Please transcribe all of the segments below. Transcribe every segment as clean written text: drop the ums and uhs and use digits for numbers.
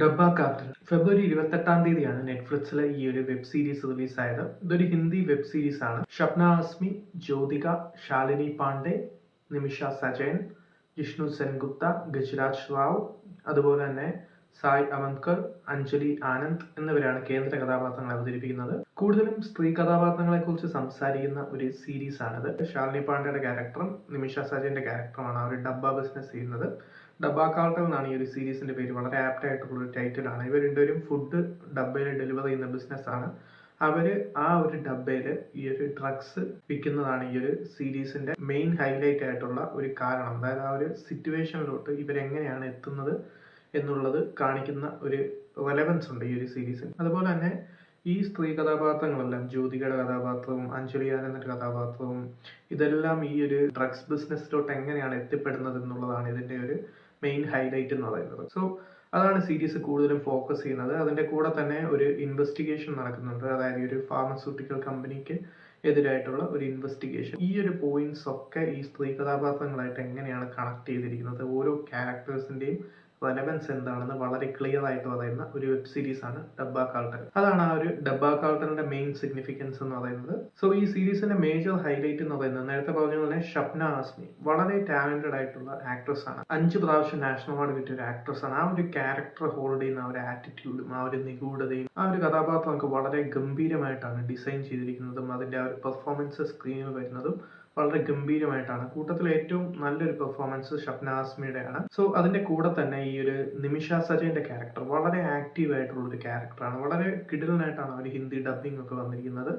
Dabba capital ഫെബ്രുവരി 28-ാം തീയതിയാണ് നെറ്റ്ഫ്ലിക്സിലെ ഈ ഒരു വെബ് സീരീസ് റിലീസ് ആയത്. ഇതൊരു ഹിന്ദി വെബ് സീരീസ് ആണ്. ഷബ്ന ആസ്മി, ജ്യോതിക, ശാലിനി പാണ്ഡെ, നിമിഷ സജയൻ, ജിഷ്ണു സെൻഗുപ്ത, ഗജരാജ് റാവ്, അതുപോലെ തന്നെ സായ് അവന്ത്കർ, അഞ്ജലി ആനന്ദ് എന്നിവരാണ് കേന്ദ്ര കഥാപാത്രങ്ങൾ അവതരിപ്പിക്കുന്നത്. കൂടുതലും സ്ത്രീ കഥാപാത്രങ്ങളെ കുറിച്ച് സംസാരിക്കുന്ന ഒരു സീരീസ് ആണിത്. ശാലിനി പാണ്ഡെയുടെ ക്യാരക്ടറും നിമിഷ സജയന്റെ ക്യാരക്ടറുമാണ് അവർ ഡബ്ബ ബിസിനസ് ചെയ്യുന്നത്. ഡബ്ബ കാർട്ടൽ എന്നാണ് ഈ ഒരു സീരീസിന്റെ പേര്. വളരെ ആപ്റ്റ് ആയിട്ടുള്ള ഒരു ടൈറ്റിലാണ്. ഇവർ രണ്ടുപേരും ഫുഡ് ഡബ്ബയിൽ ഡെലിവർ ചെയ്യുന്ന ബിസിനസ് ആണ്. അവര് ആ ഒരു ഡബ്ബയില് ഈ ഒരു ഡ്രഗ്സ് വിൽക്കുന്നതാണ് ഈ ഒരു സീരീസിന്റെ മെയിൻ ഹൈലൈറ്റ് ആയിട്ടുള്ള ഒരു കാരണം. അതായത് ആ ഒരു സിറ്റുവേഷനിലോട്ട് ഇവരെങ്ങനെയാണ് എത്തുന്നത് എന്നുള്ളത് കാണിക്കുന്ന ഒരു റെലവൻസ് ഉണ്ട് ഈ ഒരു സീരീസിന്. അതുപോലെ തന്നെ ഈ സ്ത്രീ കഥാപാത്രങ്ങളെല്ലാം, ജ്യോതികയുടെ കഥാപാത്രവും അഞ്ജലി ആനന്ദിന്റെ കഥാപാത്രവും, ഇതെല്ലാം ഈ ഒരു ഡ്രഗ്സ് ബിസിനസ്സിലോട്ട് എങ്ങനെയാണ് എത്തിപ്പെടുന്നത് എന്നുള്ളതാണ് ഇതിന്റെ ഒരു മെയിൻ ഹൈലൈറ്റ് എന്ന് പറയുന്നത്. സോ അതാണ് സീരീസ് കൂടുതലും ഫോക്കസ് ചെയ്യുന്നത്. അതിന്റെ കൂടെ തന്നെ ഒരു ഇൻവെസ്റ്റിഗേഷൻ നടക്കുന്നുണ്ട്. അതായത് ഒരു ഫാർമസ്യൂട്ടിക്കൽ കമ്പനിക്ക് എതിരായിട്ടുള്ള ഒരു ഇൻവെസ്റ്റിഗേഷൻ. ഈ ഒരു പോയിന്റ്സ് ഒക്കെ ഈ സ്ത്രീ കഥാപാത്രങ്ങളായിട്ട് എങ്ങനെയാണ് കണക്ട് ചെയ്തിരിക്കുന്നത്, ഓരോ ക്യാരക്ടേഴ്സിന്റെയും റെലവൻസ് എന്താണെന്ന് വളരെ ക്ലിയർ ആയിട്ട് പറയുന്ന ഒരു വെബ് സീരീസ് ആണ് ഡബ്ബ കാർട്ടൽ. അതാണ് ആ ഒരു ഡബ്ബ കാർട്ടലിന്റെ മെയിൻ സിഗ്നിഫിക്കൻസ് എന്ന് പറയുന്നത്. സോ ഈ സീരീസിന്റെ മേജർ ഹൈലൈറ്റ് എന്ന് പറയുന്നത്, നേരത്തെ പറഞ്ഞ പോലെ ഷബ്ന ആസ്മി വളരെ ടാലന്റഡ് ആയിട്ടുള്ള ആക്ട്രസ് ആണ്. 5 പ്രാവശ്യം നാഷണൽ അവാർഡ് കിട്ടിയ ഒരു ആക്ട്രസ് ആണ്. ആ ഒരു ക്യാരക്ടർ ഹോൾഡ് ചെയ്യുന്ന ആ ഒരു ആറ്റിറ്റ്യൂഡും ആ ഒരു നിഗൂഢതയും ആ ഒരു കഥാപാത്രമൊക്കെ വളരെ ഗംഭീരമായിട്ടാണ് ഡിസൈൻ ചെയ്തിരിക്കുന്നതും അതിന്റെ ആ ഒരു പെർഫോമൻസ് സ്ക്രീനിൽ വരുന്നതും വളരെ ഗംഭീരമായിട്ടാണ്. കൂട്ടത്തിൽ ഏറ്റവും നല്ലൊരു പെർഫോമൻസ് ഷബ്ന ആസ്മിയുടെയാണ്. സോ അതിന്റെ കൂടെ തന്നെ ഈ ഒരു നിമിഷ സജയന്റെ ക്യാരക്ടർ വളരെ ആക്റ്റീവ് ആയിട്ടുള്ള ഒരു ക്യാരക്ടറാണ്. വളരെ കിടിലനായിട്ടാണ് അവർ ഹിന്ദി ഡബിംഗ് ഒക്കെ വന്നിരിക്കുന്നത്.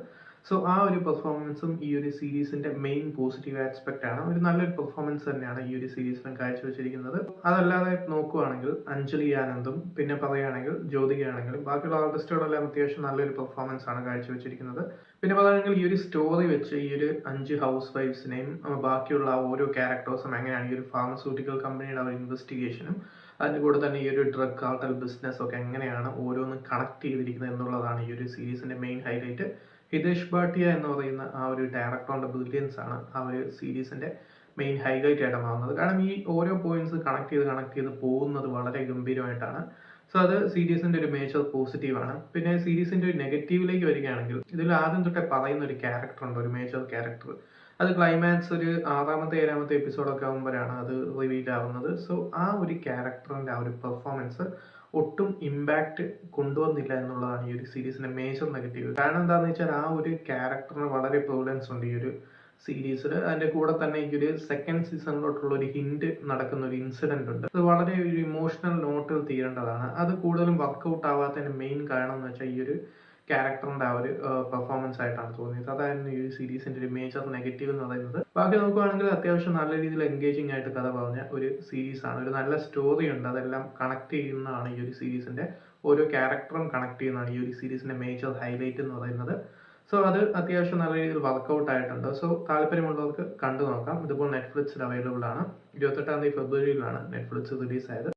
സോ ആ ഒരു പെർഫോമൻസും ഈ ഒരു സീരീസിന്റെ മെയിൻ പോസിറ്റീവ് ആസ്പെക്ട് ആണ്. ഒരു നല്ലൊരു പെർഫോമൻസ് തന്നെയാണ് ഈ ഒരു സീരീസിലും കാഴ്ചവെച്ചിരിക്കുന്നത്. അതല്ലാതെ നോക്കുവാണെങ്കിൽ അഞ്ജലി ആനന്ദും പിന്നെ പറയുകയാണെങ്കിൽ ജ്യോതികയാണെങ്കിലും ബാക്കിയുള്ള ആർട്ടിസ്റ്റുകളെല്ലാം അത്യാവശ്യം നല്ലൊരു പെർഫോമൻസ് ആണ് കാഴ്ചവെച്ചിരിക്കുന്നത്. പിന്നെ പറയുകയാണെങ്കിൽ ഈ ഒരു സ്റ്റോറി വെച്ച് ഈ ഒരു 5 ഹൗസ് വൈഫ്സിനെയും ബാക്കിയുള്ള ഓരോ ക്യാരക്ടേഴ്സും എങ്ങനെയാണ് ഈ ഒരു ഫാർമസ്യൂട്ടിക്കൽ കമ്പനിയുടെ ഒരു ഇൻവെസ്റ്റിഗേഷനും അതിന്റെ കൂടെ തന്നെ ഈ ഒരു ഡ്രഗ് കാർട്ടൽ ബിസിനസ് ഒക്കെ എങ്ങനെയാണ് ഓരോന്നും കണക്ട് ചെയ്തിരിക്കുന്നത് എന്നുള്ളതാണ് ഈ ഒരു സീരീസിന്റെ മെയിൻ ഹൈലൈറ്റ്. ഹിതേഷ് ഭാട്ടിയ എന്ന് പറയുന്ന ആ ഒരു ഡയറക്ടറിന്റെ ബ്രില്യൻസ് ആണ് ആ ഒരു സീരീസിന്റെ മെയിൻ ഹൈലൈറ്റ് ആയിട്ട് മാറുന്നത്. കാരണം ഈ ഓരോ പോയിന്റ്സ് കണക്ട് ചെയ്ത് പോകുന്നത് വളരെ ഗംഭീരമായിട്ടാണ്. സോ അത് സീരീസിന്റെ ഒരു മേജർ പോസിറ്റീവ് ആണ്. പിന്നെ സീരീസിന്റെ ഒരു നെഗറ്റീവിലേക്ക് വരികയാണെങ്കിൽ, ഇതിൽ ആദ്യം തൊട്ടേ പറയുന്ന ഒരു ക്യാരക്ടർ ഉണ്ട്, ഒരു മേജർ ക്യാരക്ടർ. അത് ക്ലൈമാക്സ് ഒരു 6-ാമത്തെ 7-ാമത്തെ എപ്പിസോഡൊക്കെ ആകുമ്പോഴാണ് അത് റിവീൽ ആവുന്നത്. സോ ആ ഒരു ക്യാരക്ടറിന്റെ ആ ഒരു പെർഫോമൻസ് ഒട്ടും ഇമ്പാക്ട് കൊണ്ടുവന്നില്ല എന്നുള്ളതാണ് ഈ ഒരു സീരീസിന്റെ മേജർ നെഗറ്റീവ്. കാരണം എന്താണെന്ന് വെച്ചാൽ ആ ഒരു ക്യാരക്ടറിന് വളരെ പ്രോബ്ലംസ് ഉണ്ട് ഈ ഒരു സീരീസിൽ. അതിന്റെ കൂടെ തന്നെ ഈ ഒരു സെക്കൻഡ് സീസണിലോട്ടുള്ള ഒരു ഹിന്റ് നടക്കുന്ന ഒരു ഇൻസിഡന്റ് ഉണ്ട്. അത് വളരെ ഒരു ഇമോഷണൽ നോട്ടിൽ തീരേണ്ടതാണ്. അത് കൂടുതലും വർക്ക്ഔട്ട് ആവാത്തതിന്റെ മെയിൻ കാരണം എന്ന് വെച്ചാൽ ഈ ഒരു ക്യാരക്ടറിന്റെ ആ ഒരു പെർഫോമൻസ് ആയിട്ടാണ് തോന്നിയത്. അതായിരുന്നു ഈ സീരീസിന്റെ ഒരു മേജർ നെഗറ്റീവ് എന്ന് പറയുന്നത്. ബാക്കി നോക്കുകയാണെങ്കിൽ അത്യാവശ്യം നല്ല രീതിയിൽ എൻഗേജിങ് ആയിട്ട് കഥ പറഞ്ഞ ഒരു സീരീസ് ആണ്. ഒരു നല്ല സ്റ്റോറി ഉണ്ട്. അതെല്ലാം കണക്ട് ചെയ്യുന്നതാണ് ഈ ഒരു സീരീസിന്റെ ഓരോ ക്യാരക്ടറും കണക്ട് ചെയ്യുന്നതാണ് ഈ ഒരു സീരീസിന്റെ മേജർ ഹൈലൈറ്റ് എന്ന് പറയുന്നത്. സോ അത് അത്യാവശ്യം നല്ല രീതിയിൽ വർക്ക്ഔട്ട് ആയിട്ടുണ്ട്. സോ താല്പര്യമുള്ളവർക്ക് കണ്ടു നോക്കാം. ഇതിപ്പോൾ നെറ്റ്ഫ്ലിക്സിൽ അവൈലബിൾ ആണ്. 28-ാം തീയതി ഫെബ്രുവരിയിലാണ് നെറ്റ്ഫ്ലിക്സ് റിലീസ് ആയത്.